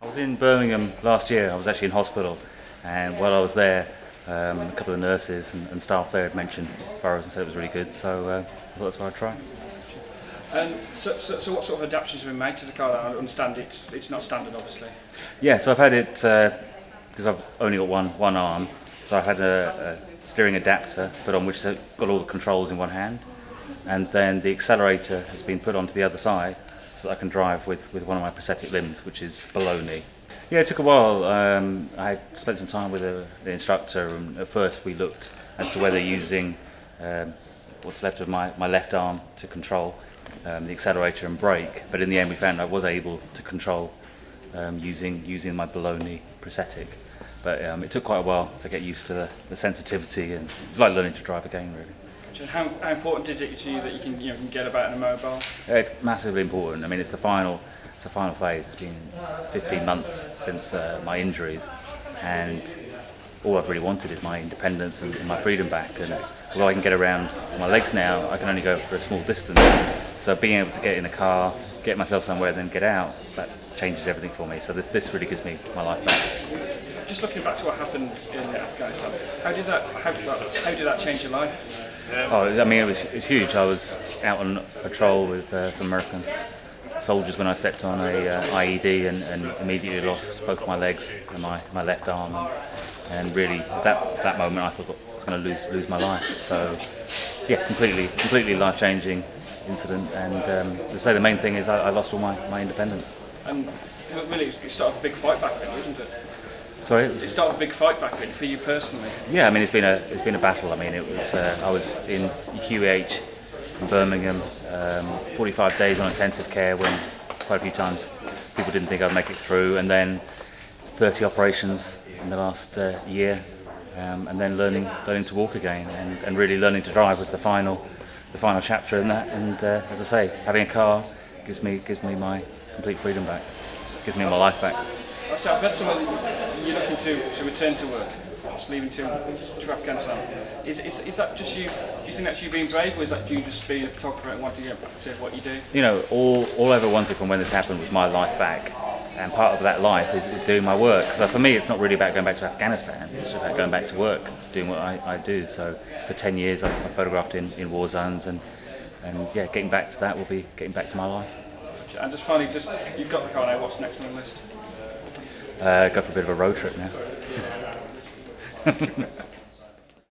I was in Birmingham last year. I was actually in hospital, and while I was there, a couple of nurses and staff there had mentioned Furrows and said it was really good, so I thought that's what I'd try. So what sort of adaptations have been made to the car? I understand it's not standard, obviously. Yeah, so I've had it, because I've only got one arm, so I've had a steering adapter put on which has got all the controls in one hand, and then the accelerator has been put onto the other side so that I can drive with one of my prosthetic limbs, which is below knee. Yeah, it took a while. I had spent some time with the instructor, and at first we looked as to whether using what's left of my left arm to control the accelerator and brake, but in the end we found I was able to control using my below knee prosthetic. But it took quite a while to get used to the sensitivity, and it's like learning to drive again, really. How important is it to you that you can get about in a mobile? It's massively important. I mean, it's the final phase. It's been 15 months since my injuries, and all I've really wanted is my independence and my freedom back. And although I can get around on my legs now, I can only go for a small distance. So being able to get in a car, get myself somewhere, then get out, that changes everything for me. So this really gives me my life back. Just looking back to what happened in Afghanistan, how did that change your life? Oh, I mean, it was huge. I was out on patrol with some American soldiers when I stepped on a IED and immediately lost both my legs and my left arm, and really that moment I thought I was going to lose my life. So yeah, completely life-changing incident, and to say the main thing is I lost all my independence. And really, it started a big fight back then, wasn't it? Sorry, it started a big fight back then for you personally. Yeah, I mean it's been a battle. I mean it was I was in QEH in Birmingham, 45 days on intensive care when quite a few times people didn't think I'd make it through, and then 30 operations in the last year, and then learning to walk again, and really learning to drive was the final chapter in that. And as I say, having a car gives me my complete freedom back, gives me my life back. So I've read somewhere that you're looking to return to work, just leaving to Afghanistan. Is that just you? Do you think that's you being brave, or is that you just being a photographer and wanting to get back to what you do? You know, all I ever wanted from when this happened was my life back, and part of that life is doing my work. So for me, it's not really about going back to Afghanistan. It's just about going back to work, doing what I do. So for 10 years, I've photographed in war zones, and yeah, getting back to that will be getting back to my life. And just finally, you've got the car now. What's next on the list? Go for a bit of a road trip now.